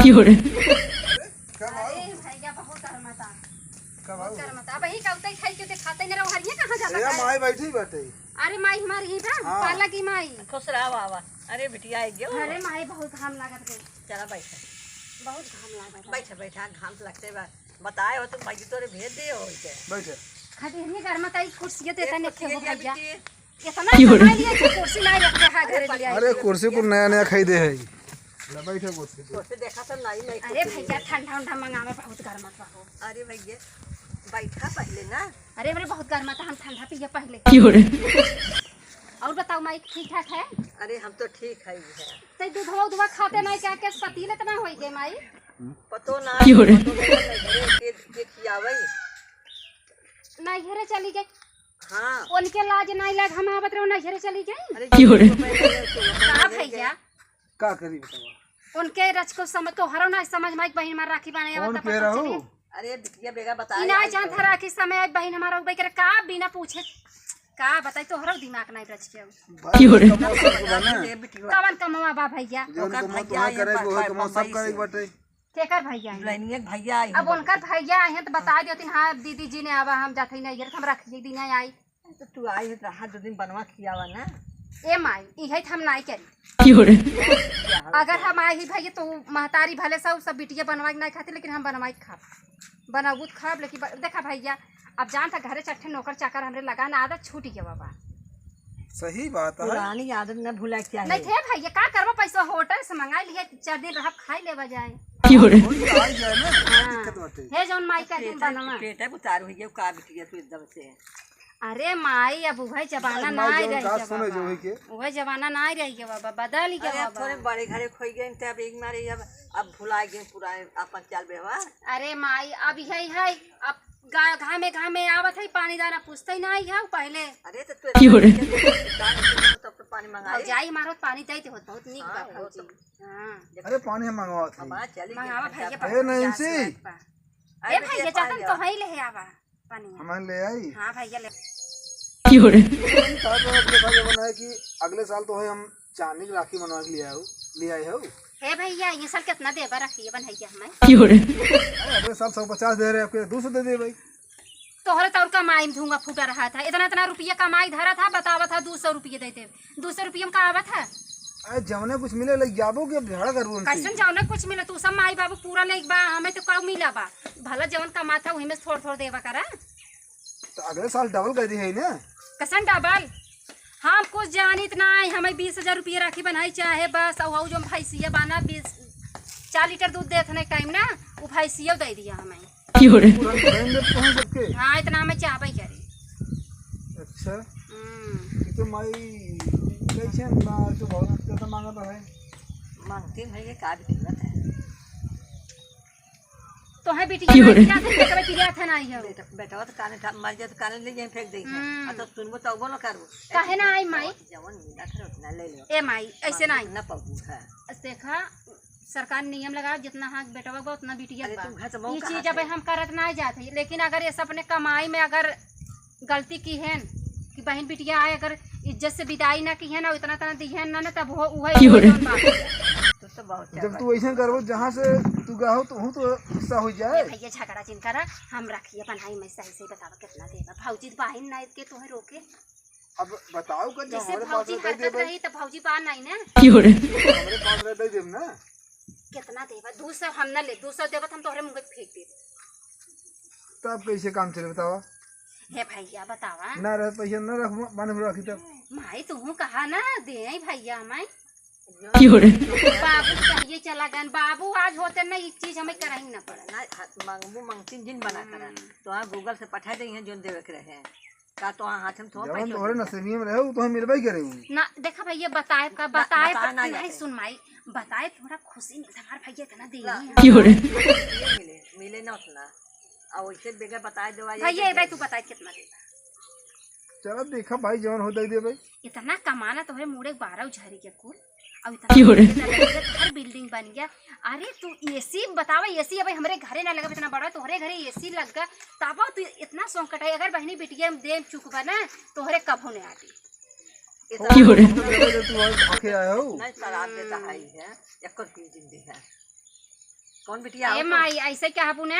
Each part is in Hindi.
अरे भैया बहुत गरमता बहुत गरमता अब ही कौते खाई के खाते नहीं रहो हरिया कहां जाता ए माई बैठी बैठे। अरे माई हमारी ही बा पाला की माई खुश रहा बाबा। अरे बिटिया आई गयो। अरे माई बहुत घाम लागत गई चला बैठ बहुत घाम लागत बैठ बैठा घाम लगते बा बताए हो तुम भाई तोरे भेज दे हो के बैठे खाती हरिया गरमता ही कुर्सी देता ने खे हो भैया बिटिया इतना कमा लिया कि कुर्सी ला रखा है घर लिया अरे कुर्सी को नया नया खरीदे है ले बैठे कुर्सी पे। तोसे देखा तो नहीं नहीं अरे भैया ठंडा ठंडा मंगावे बहुत गरमता हो अरे भैया बैठा पहले ना। अरे मेरे बहुत गरमता हम ठंडा पिए पहले और बताओ माई ठीक ठाक है अरे हम तो ठीक है ते दूधवा उधवा खाते नहीं क्या के पतीले इतना होई गए माई पतो ना के खियावे नहीं घरे चली गई हां उनके लाज नहीं लाग हम आवत रहो नहीं घरे चली गई अरे कहां भैया का करी बताओ उनके रच को समझ तो हरो ना समझ माई बहन मार राखी बनाए कौन आवत कह रहा हूं। अरे बिटिया बेगा बता इना जान था राखी समय बहन हमारा उबे करे का बिना पूछे का बताई तो हरो दिमाग नहीं रच के कवन कमवा बा भैया जो तुम तो करे वो तुम सब करे बटे केकर भैया हैं? लाइनिया भैया आई अब उनकर भैया आए हैं तो बता देती हां दीदी जी ने आवा हम जाते नहीं घर हम रख दी नहीं आई तो तू आई है रहा दो दिन बनवा खियावा ना। ए माई इहे हम नहीं करी अगर हम आई ही भैया तो महतारी भले सब बिटिया बनवा नहीं खाती लेकिन हम बनवाई खाब बनाबू खाब लेकिन देखा भैया अब जान था घरे चट्ठे नौकर चाकर हमरे लगाना आदत छूट गया बाबा सही बात है। पुरानी आदत न भूला क्या नहीं थे भैया का करबो पैसा होटल से मंगा लिए 4 दिन रह खाई ले बजाए कोई आ जाए ना दिक्कत बटे। हे जौन माई का दिन बनवा पेट है उतार हुई है का बिटिया तू एकदम से। अरे माई अब वही जमाना नहीं रही बात सुने जो है के वही जमाना नहीं रही के बाबा बदल गया अरे बाबा थोड़े बड़े घरे खोई गए तब एक मारे अब भुला गए पूरा अपन चाल व्यवहार। अरे माई अब यही है अब घामे आवत है पानी दाना पूछते ही नहीं है पहले अरे तो तब तो पानी मंगाई जाई मारो पानी देते होत बहुत नीक बा फौजी हां अरे पानी हम मंगवा थे हमारा चली मंगावा भैया ए नहीं सी ए भैया चाहतन तो है ले आवा पानी हम ले आई हां भैया ले साहब अपने भाई बनाया कि अगले साल तो है हम चांदी की राखी बनवा के ले आए हो। हे भैया ये साल कितना देबा रखिए बनैया हमें अगले साल 150 दे रहे आपके 200 दे दे भाई। तोहरे तो कमाई में धूंगा फूटा रहा था इतना रुपया कमाई धरा था बतावा था 200 रुपये देते 200 रुपये में का आवत है अरे जवने कुछ मिले लग जाबो के भाड़ा करू उनसे कैसन जाओ कुछ मिले तू सब माई बाबू पूरा नहीं बा हमें तो का मिला बा भला जवन कमा था वही में थोड़ा देवा करा तो अगले साल डबल कर दी है ना कसन डबल हम कुछ जानित नहीं हमें 20,000 रुपये राखी बनाई चाहे बस और जो भैंसिया बना 4 लीटर दूध देते नहीं टाइम ना वो भैंसिया दे दिया हमें हाँ इतना हमें चाहबे करे। अच्छा तो माई कैसे ना तो बहुत ज्यादा मांगा तो है मांगती है का बिटिया है तो है बिटिया नहीं क्या था बिटिया था नहीं है बेटा तो काने मर जाए तो काने ले जाए फेंक दे तो सुनबो तो वो ना करू काहे ना आई माई जवन मिला कर उतना ले लो ए माई ऐसे नहीं ना पाऊ है देखा सरकार नियम लगा जितना हाँ बेटा बा उतना बिटिया ये चीज अब हम करत नहीं जाते लेकिन अगर ये अपने कमाई में अगर गलती की है कि बहन बिटिया आए अगर इज्जत से विदाई ना की है ना इतना तना दी है ना तब तो बहुत जब तू ऐसा करबो जहाँ से तू गाहो तो हूँ तो गुस्सा हो जाए भैया झगड़ा चिन करा हम रखिए बनाई में सही से बतावा कितना देगा भौजी बहन ना के तोहे रोके अब बताओ कर जैसे हमारे पास भौजी दे दे हरकत भाई रही तो भौजी पा नहीं ना हमारे पास दे दे ना कितना देवा 200 हम ना ले 200 देवा हम तोहरे मुंह पे फेंक दे तब कैसे काम चले बतावा हे भैया बतावा ना रह पैसा ना रख माने रखी तब माई तू कहा ना दे भैया हमें बाबू कहिए चला गन बाबू आज होते ना एक चीज हमें करा ही ना पड़ा ना मांगबू मांगती जिन बना करा तो हां गूगल से पठा दे हैं जोन देवे के रहे का तो हाथ में तो जवन तोरे नसीबी में रहे तो मिलबे करे ना देखा भैया बताए का बताए नहीं सुन माई बताए थोड़ा खुशी मिलता हमार भैया इतना दे मिले ना उतना और वैसे बेगा बताए दो भैया ए भाई तू बताए कितना देगा चलो देखा भाई जवन हो दे भाई इतना कमाना तोहरे मुड़े 12 उझारी के कुल अब इतना घर बिल्डिंग बन गया। अरे तू एसी बतावा एसी अब हमारे घरे ना लगा इतना बड़ा तोहरे घरे एसी लग गया तब तू इतना संकट है अगर बहनी बिटिया दे चुकबा ना तोहरे कब होने आती तू आके आया हो नहीं शराब देता है एक दिन है कौन बिटिया ए माई ऐसे क्या हबू ना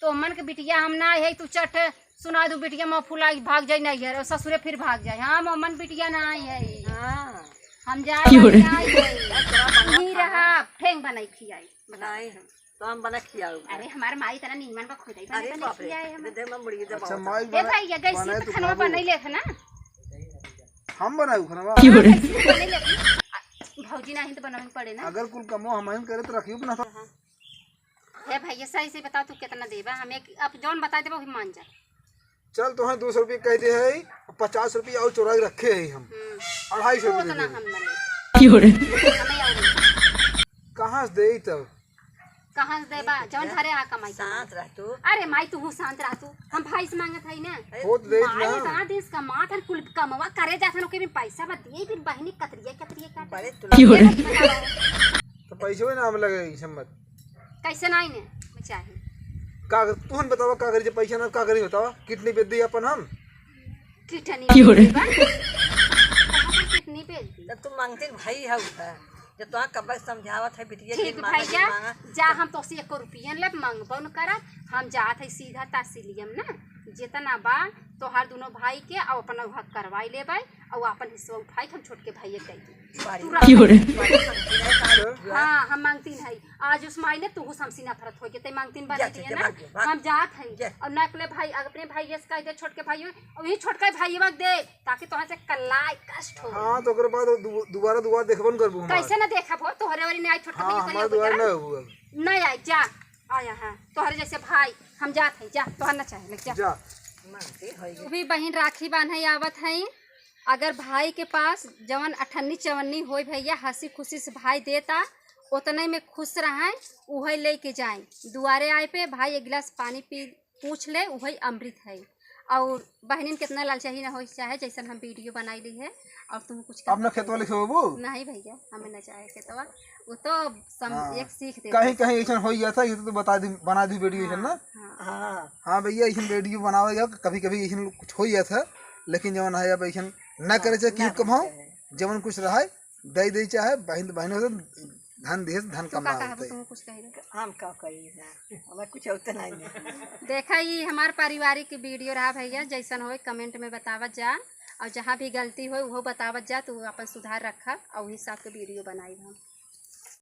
तो मन के बिटिया हम ना है तू चट सुना दू बिटिया में फुला भाग जाए नहीं है ससुरे फिर भाग जाए। हाँ मोमन बिटिया ना है हाँ हम जाए रहा ठेंग बनाई खियाई बनाई हम तो हम बना खियाओ। अरे हमारे माई तरह नीमन का खुद ही अरे बना बाप रे खियाए हम। दे मैं मुड़ी दे अच्छा बहुत माई ए भाई ये गैसी तो खाना बना ले था ना हम बनाऊ खाना भौजी नहीं तो बनावे पड़े ना। अगर कुल कमो हम करे तो रखियो अपना। हे भाई सही से बताओ तू कितना देबा हम एक अब जौन बता देबो वही मान जा। चल तो 200 रुपये कह दे है 50 रुपया और चोरा रखे है हम 250 उतना रुपये हम ना ले कहाँ से दे तब कहां से देबा जौन घरे आ कमाई शांत रह तू। अरे माई तू शांत रह तू हम भाई से मांगत हई ना होत दे माई ना इतना देश का माथ और कुल कमवा करे जाथन ओके भी पैसा मत दिए फिर बहनी कतरिया कतरिया काट बड़े तू तो पैसे नाम लगे हिम्मत कैसे नहीं ने चाहे का तुहन बतावा का करी पैसा ना का करी बतावा कितनी पे दी अपन हम किटनी कितनी पे दी तब तू मांगते भाई है जब तो कब समझावत है बिटिया ठीक की भैया मांगा जा हम तो 1 रुपया ले मांगबो न करा हम जात है सीधा तहसीलियम ना जितना बा तो हर दोनों भाई के और अपन हक करवाई लेबै और अपन हिस्सा उठाई हम छोटके भाई कह दी। हाँ हम मांगतीन है आज उस माई ने तू हमसी नफरत हो गई मांगतीन बना दिए ना हम जात है और नकले भाई अपने भाई से कह दे छोटके भाई और यही छोटके भाई वक्त दे ताकि तोहर से कलाई कष्ट हो। हां तो ओकर बाद दोबारा देखबन करबू हम कैसे ना देखा भो तोहरे वाली नहीं आई छोटके हां भाई हमार दोबारा ना हुआ नहीं आई जा आया है तोहरे जैसे भाई हम जात है जा तोहर ना चाहे लग जा जा मांगते होई तू भी बहन राखी बांधे आवत है अगर भाई के पास जवन 98-54 होई भैया हंसी खुशी से भाई देता उतने में खुश रहें वही लेके जाए दुआरे आए पे भाई एक गिलास पानी पी पूछ ले वही अमृत है। और बहनिन कितना लालचाही ना हो चाहे जैसे हम वीडियो बनाई ली है और तुम कुछ अपना खेतवा लिखबू नहीं भैया हमें ना चाहे खेतवा वो तो एक सीख दे कहीं कहीं ऐसा हो जाता है तो बता दी बना दी वीडियो ऐसा ना। हां हाँ भैया ऐसा वीडियो बनावेगा कभी कभी ऐसा कुछ हो जाता है लेकिन जवन है अब ऐसा न करे चाहे क्यों कमाओ जवन कुछ रहा दे दे चाहे बहन बहनों से धन दे धन कमा तुम कुछ कह रहे हम का कही हमें कुछ होता नहीं देखा ये हमार पारिवारिक वीडियो रहा भैया जैसन हो कमेंट में बतावत जा और जहाँ भी गलती हो वो बतावत जा तो अपन सुधार रखा और वही साथ के वीडियो बनाई हम।